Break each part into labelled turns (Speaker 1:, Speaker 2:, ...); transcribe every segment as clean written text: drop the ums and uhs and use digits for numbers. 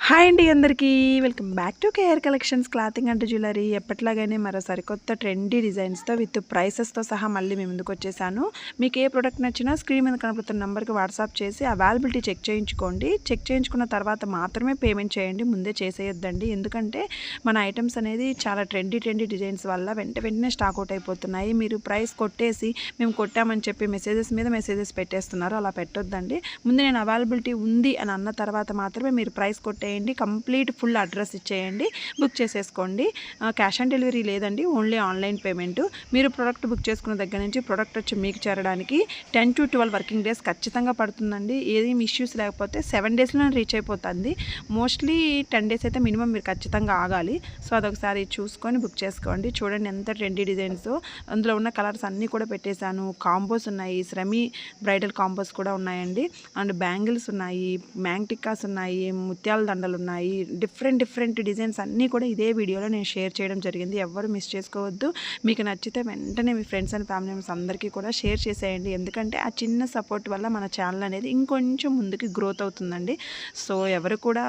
Speaker 1: Hi అండి అందరికీ welcome back to KR collections clothing and jewellery. ఎప్పట్లాగానే మరో సరికొత్త ట్రెండీ డిజైన్స్తో విత్ ప్రైసెస్తో సహా మళ్ళీ మేము ముందుకు వచ్చేసాను. మీకు ఏ ప్రోడక్ట్ నచ్చినా స్క్రీన్ మీద కనపడుతున్న నెంబర్కి వాట్సాప్ చేసి అవైలబిలిటీ చెక్ చేయించుకోండి. చెక్ చేయించుకున్న తర్వాత మాత్రమే పేమెంట్ చేయండి, ముందే చేసేయొద్దండి. ఎందుకంటే మన ఐటమ్స్ అనేది చాలా ట్రెండీ డిజైన్స్ వల్ల వెంటనే స్టాక్ అవుట్ అయిపోతున్నాయి. మీరు ప్రైస్ కొట్టేసి మేము కొట్టామని చెప్పి మెసేజెస్ మీద మెసేజెస్ పెట్టేస్తున్నారు. అలా పెట్టొద్దండి. ముందు నేను అవైలబిలిటీ ఉంది అని అన్న తర్వాత మాత్రమే మీరు ప్రైస్ కొట్టేయండి, కంప్లీట్ ఫుల్ అడ్రస్ ఇచ్చేయండి, బుక్ చేసేసుకోండి. క్యాష్ ఆన్ డెలివరీ లేదండి, ఓన్లీ ఆన్లైన్ పేమెంట్. మీరు ప్రోడక్ట్ బుక్ చేసుకున్న దగ్గర నుంచి ప్రోడక్ట్ వచ్చి మీకు చేరడానికి 10 to 12 వర్కింగ్ డేస్ ఖచ్చితంగా పడుతుందండి. ఏదేమి ఇష్యూస్ లేకపోతే 7 డేస్లో రీచ్ అయిపోతుంది. మోస్ట్లీ 10 డేస్ అయితే మినిమం మీరు ఖచ్చితంగా ఆగాలి. సో అదొకసారి చూసుకొని బుక్ చేసుకోండి. చూడండి ఎంత ట్రెండీ డిజైన్స్, అందులో ఉన్న కలర్స్ అన్నీ కూడా పెట్టేశాను. కాంబోస్ ఉన్నాయి, శ్రమి బ్రైడల్ కాంబోస్ కూడా ఉన్నాయండి. అండ్ బ్యాంగిల్స్ ఉన్నాయి, మ్యాంగ్ టిక్కాస్ ఉన్నాయి, ముత్యాల దండలు ఉన్నాయి. డిఫరెంట్ డిజైన్స్ అన్నీ కూడా ఇదే వీడియోలో నేను షేర్ చేయడం జరిగింది. ఎవరు మిస్ చేసుకోవద్దు. మీకు నచ్చితే వెంటనే మీ ఫ్రెండ్స్ అండ్ ఫ్యామిలీ మెంబర్స్ అందరికీ కూడా షేర్ చేసేయండి. ఎందుకంటే ఆ చిన్న సపోర్ట్ వల్ల మన ఛానల్ అనేది ఇంకొంచెం ముందుకి గ్రోత్ అవుతుందండి. సో ఎవరు కూడా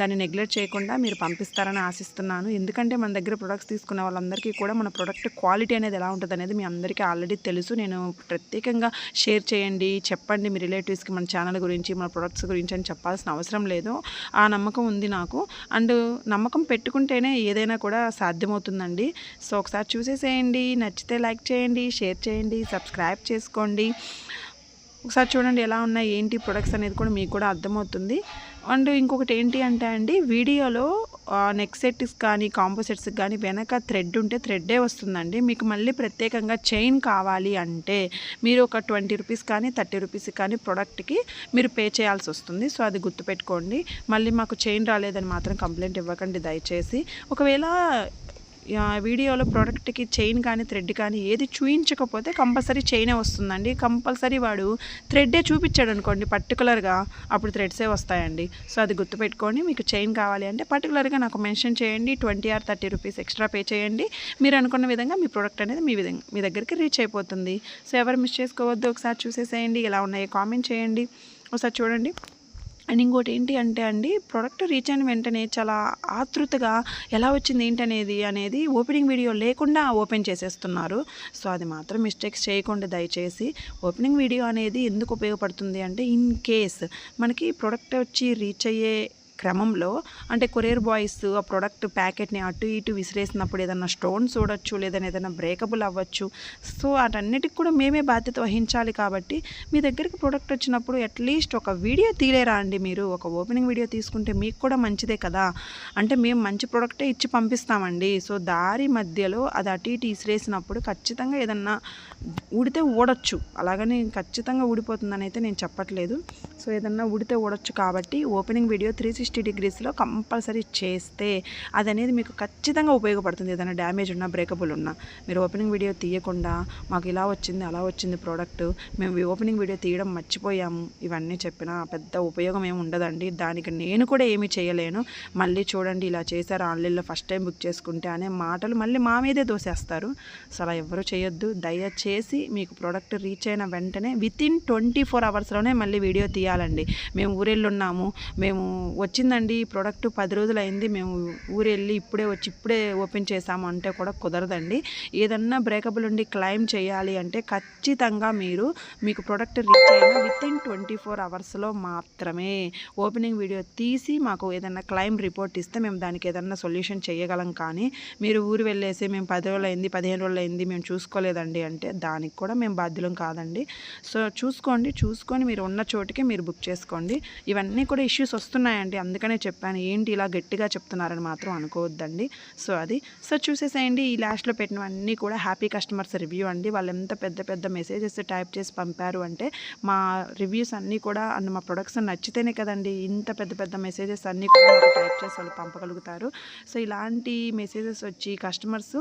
Speaker 1: దాన్ని నెగ్లెక్ట్ చేయకుండా మీరు పంపిస్తారని ఆశిస్తున్నాను. ఎందుకంటే మన దగ్గర ప్రొడక్ట్స్ తీసుకున్న వాళ్ళందరికీ కూడా మన ప్రొడక్ట్ క్వాలిటీ అనేది ఎలా ఉంటుంది అనేది మీ అందరికీ ఆల్రెడీ తెలుసు. నేను ప్రత్యేకంగా షేర్ చేయండి, చెప్పండి మీ రిలేటివ్స్కి మన ఛానల్ గురించి, మన ప్రొడక్ట్స్ గురించి అని చెప్పాల్సిన అవసరం లేదు. ఆ నమ్మకం ఉంది నాకు. అండ్ నమ్మకం పెట్టుకుంటేనే ఏదైనా కూడా సాధ్యమవుతుందండి. సో ఒకసారి చూసేసేయండి, నచ్చితే లైక్ చేయండి, షేర్ చేయండి, సబ్స్క్రైబ్ చేసుకోండి. ఒకసారి చూడండి ఎలా ఉన్నాయి ఏంటి ప్రొడక్ట్స్ అనేది కూడా మీకు కూడా అర్థమవుతుంది. అండ్ ఇంకొకటి ఏంటి అంటే అండి, వీడియోలో నెక్ సెట్స్ కానీ కాంబో సెట్స్కి కానీ వెనక థ్రెడ్ ఉంటే థ్రెడ్డే వస్తుందండి. మీకు మళ్ళీ ప్రత్యేకంగా చైన్ కావాలి అంటే మీరు ఒక 20 రూపీస్ కానీ 30 రూపీస్ కానీ ప్రోడక్ట్కి మీరు పే చేయాల్సి వస్తుంది. సో అది గుర్తుపెట్టుకోండి. మళ్ళీ మాకు చైన్ రాలేదని మాత్రం కంప్లైంట్ ఇవ్వకండి దయచేసి. ఒకవేళ వీడియోలో ప్రోడక్ట్కి చైన్ కానీ థ్రెడ్ కానీ ఏది చూయించకపోతే కంపల్సరీ చైనే వస్తుందండి. కంపల్సరీ వాడు థ్రెడ్డే చూపించాడు అనుకోండి పర్టికులర్గా, అప్పుడు థ్రెడ్సే వస్తాయండి. సో అది గుర్తుపెట్టుకొని మీకు చైన్ కావాలి అంటే పర్టికులర్గా నాకు మెన్షన్ చేయండి. 20 or 30 రూపీస్ ఎక్స్ట్రా పే చేయండి. మీరు అనుకున్న విధంగా మీ ప్రోడక్ట్ అనేది మీ దగ్గరికి రీచ్ అయిపోతుంది. సో ఎవరు మిస్ చేసుకోవద్దు. ఒకసారి చూసేసేయండి, ఎలా ఉన్నాయో కామెంట్ చేయండి. ఒకసారి చూడండి. అండ్ ఇంకోటి ఏంటి అంటే అండి, ప్రోడక్ట్ రీచ్ అయిన వెంటనే చాలా ఆతృతగా ఎలా వచ్చింది ఏంటనేది ఓపెనింగ్ వీడియో లేకుండా ఓపెన్ చేసేస్తున్నారు. సో అది మాత్రం మిస్టేక్స్ చేయకుండా దయచేసి. ఓపెనింగ్ వీడియో అనేది ఎందుకు ఉపయోగపడుతుంది అంటే, ఇన్ కేస్ మనకి ప్రోడక్ట్ వచ్చి రీచ్ అయ్యే క్రమంలో అంటే కొరియర్ బాయ్స్ ఆ ప్రోడక్ట్ ప్యాకెట్ని అటు ఇటు విసిరేసినప్పుడు ఏదైనా స్టోన్స్ చూడొచ్చు, లేదని ఏదైనా బ్రేకబుల్ అవ్వచ్చు. సో వాటన్నిటికి కూడా మేమే బాధ్యత వహించాలి. కాబట్టి మీ దగ్గరికి ప్రోడక్ట్ వచ్చినప్పుడు అట్లీస్ట్ ఒక వీడియో తీలేరా అండి. మీరు ఒక ఓపెనింగ్ వీడియో తీసుకుంటే మీకు కూడా మంచిదే కదా. అంటే మేము మంచి ప్రోడక్టే ఇచ్చి పంపిస్తామండి. సో దారి మధ్యలో అది అటు ఇటు విసిరేసినప్పుడు ఖచ్చితంగా ఏదన్నా ఊడితే ఊడొచ్చు, అలాగని ఖచ్చితంగా ఊడిపోతుందని అయితే నేను చెప్పట్లేదు. సో ఏదన్నా ఊడితే ఊడొచ్చు. కాబట్టి ఓపెనింగ్ వీడియో 360 degreesలో కంపల్సరీ చేస్తే అది అనేది మీకు ఖచ్చితంగా ఉపయోగపడుతుంది. ఏదైనా డ్యామేజ్ ఉన్నా బ్రేకబుల్ ఉన్నా మీరు ఓపెనింగ్ వీడియో తీయకుండా మాకు ఇలా వచ్చింది అలా వచ్చింది ప్రోడక్ట్, మేము ఓపెనింగ్ వీడియో తీయడం మర్చిపోయాము, ఇవన్నీ చెప్పినా పెద్ద ఉపయోగం ఏమి ఉండదండి. దానికి నేను కూడా ఏమీ చేయలేను. మళ్ళీ చూడండి ఇలా చేశారు ఆన్లైన్లో ఫస్ట్ టైం బుక్ చేసుకుంటే అనే మాటలు మళ్ళీ మా మీదే దోసేస్తారు. సో అలా ఎవరు చేయొద్దు. దయచేసి మీకు ప్రోడక్ట్ రీచ్ అయిన వెంటనే వితిన్ 24 అవర్స్లోనే మళ్ళీ వీడియో తీయాలండి. మేము ఊరెళ్ళున్నాము, మేము వచ్చిందండి ప్రోడక్ట్ 10 రోజులు అయింది, మేము ఊరెళ్ళి ఇప్పుడే ఓపెన్ చేసాము అంటే కూడా కుదరదండి. ఏదన్నా బ్రేకబుల్ ఉండి క్లెయిమ్ చేయాలి అంటే ఖచ్చితంగా మీకు ప్రోడక్ట్ రీచ్ అయిన వితిన్ 24 అవర్స్లో మాత్రమే ఓపెనింగ్ వీడియో తీసి మాకు ఏదైనా క్లెయిమ్ రిపోర్ట్ ఇస్తే మేము దానికి ఏదన్నా సొల్యూషన్ చేయగలం. కానీ మీరు ఊరు వెళ్ళేసి మేము 10 రోజులు అయింది 15 రోజులు అయింది మేము చూసుకోలేదండి అంటే దానికి కూడా మేము బాధ్యులం కాదండి. సో చూసుకొని మీరు ఉన్న చోటుకి మీరు బుక్ చేసుకోండి. ఇవన్నీ కూడా ఇష్యూస్ వస్తున్నాయండి, అందుకనే చెప్పాను. ఏంటి ఇలా గట్టిగా చెప్తున్నారని మాత్రం అనుకోవద్దండి. సో చూసేసేయండి. ఈ లాస్ట్లో పెట్టినవన్నీ కూడా హ్యాపీ కస్టమర్స్ రివ్యూ అండి. వాళ్ళు ఎంత పెద్ద మెసేజెస్ టైప్ చేసి పంపారు అంటే మా రివ్యూస్ అన్నీ కూడా అండ్ మా ప్రొడక్ట్స్ నచ్చితేనే కదండి ఇంత పెద్ద మెసేజెస్ అన్నీ కూడా టైప్ చేసి వాళ్ళు పంపగలుగుతారు. సో ఇలాంటి మెసేజెస్ వచ్చి కస్టమర్స్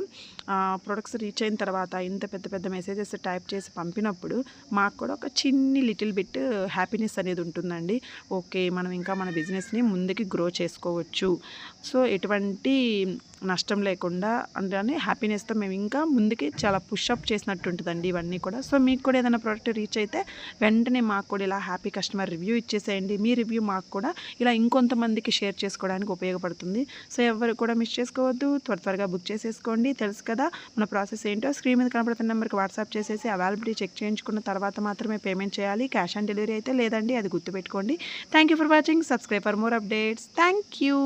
Speaker 1: ప్రొడక్ట్స్ రీచ్ అయిన తర్వాత ఇంత పెద్ద మెసేజెస్ టైప్ చేసి పంపినప్పుడు మాకు కూడా ఒక చిన్ని లిటిల్ బిట్ హ్యాపీనెస్ అనేది ఉంటుందండి. ఓకే మనం ఇంకా మన బిజినెస్ని ముందుకి గ్రో చేసుకోవచ్చు. సో ఎటువంటి నష్టం లేకుండా అంటే హ్యాపీనెస్తో మేము ఇంకా ముందుకి చాలా పుషప్ చేసినట్టు ఉంటుందండి ఇవన్నీ కూడా. సో మీకు కూడా ఏదైనా ప్రోడక్ట్ రీచ్ అయితే వెంటనే మాకు కూడా ఇలా హ్యాపీ కస్టమర్ రివ్యూ ఇచ్చేసేయండి. మీ రివ్యూ మాకు కూడా ఇలా ఇంకొంతమందికి షేర్ చేసుకోవడానికి ఉపయోగపడుతుంది. సో ఎవరు కూడా మిస్ చేసుకోవద్దు, త్వరగా బుక్ చేసేసుకోండి. తెలుసు కదా మన ప్రాసెస్ ఏంటో. స్క్రీన్ మీద కనపడుతున్న నెంబర్కి వాట్సాప్ చేసేసి అవైలబిలిటీ చెక్ చేయించుకున్న తర్వాత మాత్రమే పేమెంట్ చేయాలి. క్యాష్ ఆన్ డెలివరీ అయితే లేదండి, అది గుర్తుపెట్టుకోండి. Thank you for watching. Subscribe for more updates. Thank you.